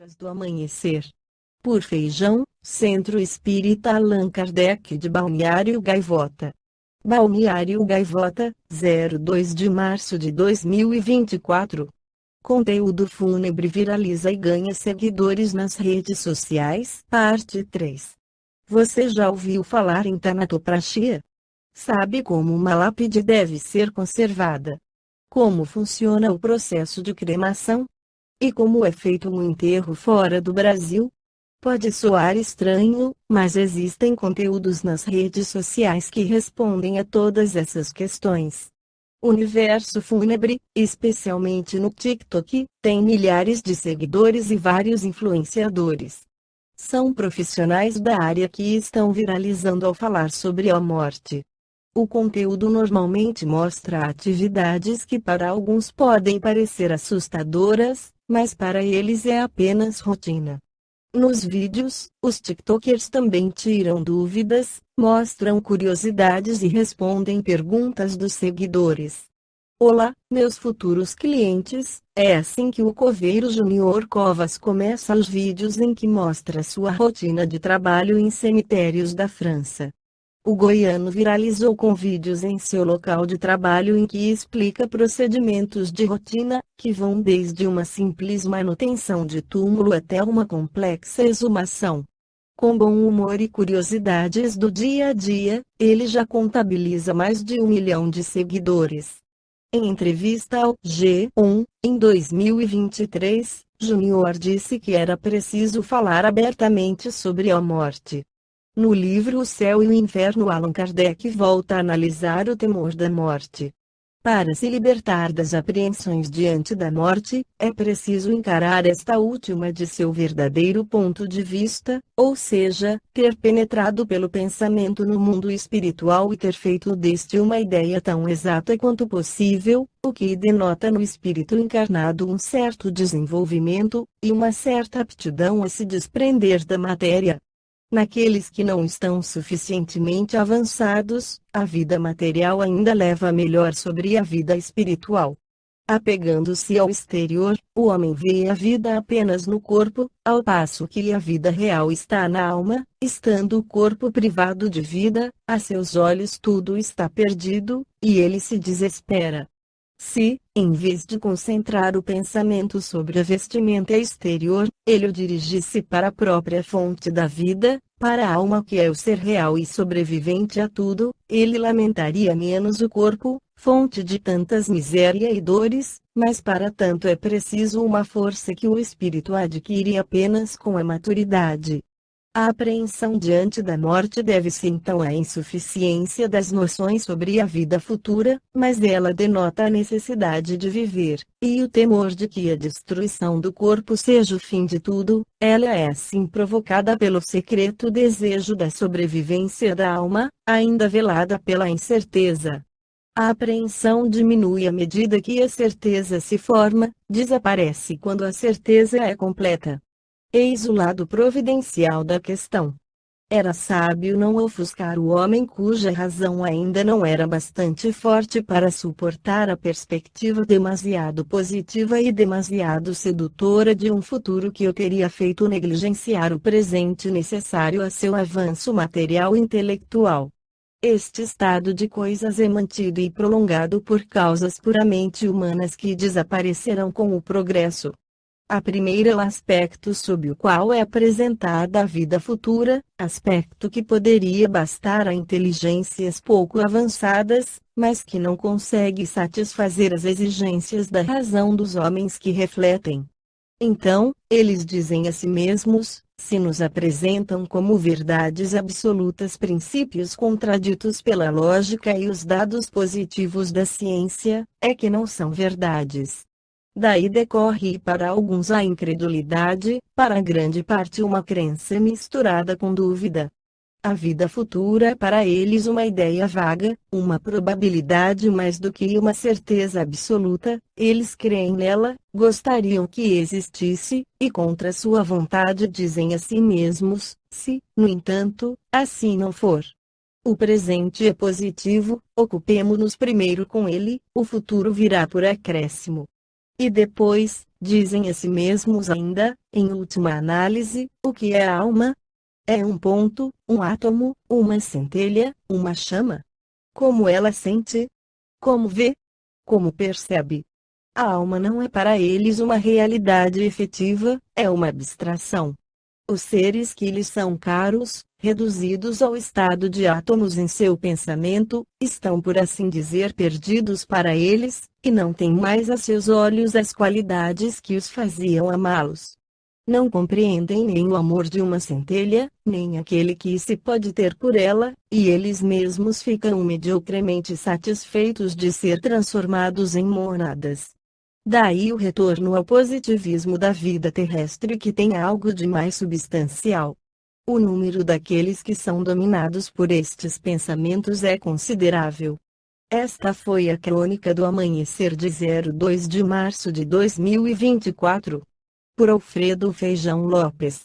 Crônicas do Amanhecer. Por Feijão, Centro Espírita Allan Kardec de Balneário Gaivota. Balneário Gaivota, 02 de março de 2024. Conteúdo fúnebre viraliza e ganha seguidores nas redes sociais. Parte 3. Você já ouviu falar em tanatopraxia? Sabe como uma lápide deve ser conservada? Como funciona o processo de cremação? E como é feito um enterro fora do Brasil? Pode soar estranho, mas existem conteúdos nas redes sociais que respondem a todas essas questões. O universo fúnebre, especialmente no TikTok, tem milhares de seguidores e vários influenciadores. São profissionais da área que estão viralizando ao falar sobre a morte. O conteúdo normalmente mostra atividades que para alguns podem parecer assustadoras, mas para eles é apenas rotina. Nos vídeos, os TikTokers também tiram dúvidas, mostram curiosidades e respondem perguntas dos seguidores. Olá, meus futuros clientes, é assim que o coveiro Júnior Covas começa os vídeos em que mostra sua rotina de trabalho em cemitérios da França. O goiano viralizou com vídeos em seu local de trabalho em que explica procedimentos de rotina, que vão desde uma simples manutenção de túmulo até uma complexa exumação. Com bom humor e curiosidades do dia a dia, ele já contabiliza mais de 1 milhão de seguidores. Em entrevista ao G1, em 2023, Júnior disse que era preciso falar abertamente sobre a morte. No livro O Céu e o Inferno, Allan Kardec volta a analisar o temor da morte. Para se libertar das apreensões diante da morte, é preciso encarar esta última de seu verdadeiro ponto de vista, ou seja, ter penetrado pelo pensamento no mundo espiritual e ter feito deste uma ideia tão exata quanto possível, o que denota no espírito encarnado um certo desenvolvimento, e uma certa aptidão a se desprender da matéria. Naqueles que não estão suficientemente avançados, a vida material ainda leva melhor sobre a vida espiritual. Apegando-se ao exterior, o homem vê a vida apenas no corpo, ao passo que a vida real está na alma. Estando o corpo privado de vida, a seus olhos tudo está perdido, e ele se desespera. Se, em vez de concentrar o pensamento sobre a vestimenta exterior, ele o dirigisse para a própria fonte da vida, para a alma que é o ser real e sobrevivente a tudo, ele lamentaria menos o corpo, fonte de tantas misérias e dores, mas para tanto é preciso uma força que o espírito adquire apenas com a maturidade. A apreensão diante da morte deve-se então à insuficiência das noções sobre a vida futura, mas ela denota a necessidade de viver, e o temor de que a destruição do corpo seja o fim de tudo. Ela é assim provocada pelo secreto desejo da sobrevivência da alma, ainda velada pela incerteza. A apreensão diminui à medida que a certeza se forma, desaparece quando a certeza é completa. Eis o lado providencial da questão. Era sábio não ofuscar o homem cuja razão ainda não era bastante forte para suportar a perspectiva demasiado positiva e demasiado sedutora de um futuro que o teria feito negligenciar o presente necessário a seu avanço material e intelectual. Este estado de coisas é mantido e prolongado por causas puramente humanas que desaparecerão com o progresso. A primeira é o aspecto sob o qual é apresentada a vida futura, aspecto que poderia bastar a inteligências pouco avançadas, mas que não consegue satisfazer as exigências da razão dos homens que refletem. Então, eles dizem a si mesmos, se nos apresentam como verdades absolutas princípios contraditos pela lógica e os dados positivos da ciência, é que não são verdades. Daí decorre para alguns a incredulidade, para grande parte uma crença misturada com dúvida. A vida futura é para eles uma ideia vaga, uma probabilidade mais do que uma certeza absoluta. Eles creem nela, gostariam que existisse, e contra sua vontade dizem a si mesmos, se, no entanto, assim não for. O presente é positivo, ocupemo-nos primeiro com ele, o futuro virá por acréscimo. E depois, dizem a si mesmos ainda, em última análise, o que é a alma? É um ponto, um átomo, uma centelha, uma chama? Como ela sente? Como vê? Como percebe? A alma não é para eles uma realidade efetiva, é uma abstração. Os seres que lhes são caros, reduzidos ao estado de átomos em seu pensamento, estão por assim dizer perdidos para eles, e não têm mais a seus olhos as qualidades que os faziam amá-los. Não compreendem nem o amor de uma centelha, nem aquele que se pode ter por ela, e eles mesmos ficam mediocremente satisfeitos de ser transformados em monadas. Daí o retorno ao positivismo da vida terrestre, que tem algo de mais substancial. O número daqueles que são dominados por estes pensamentos é considerável. Esta foi a crônica do amanhecer de 2 de março de 2024. Por Alfredo Feijão Lopes.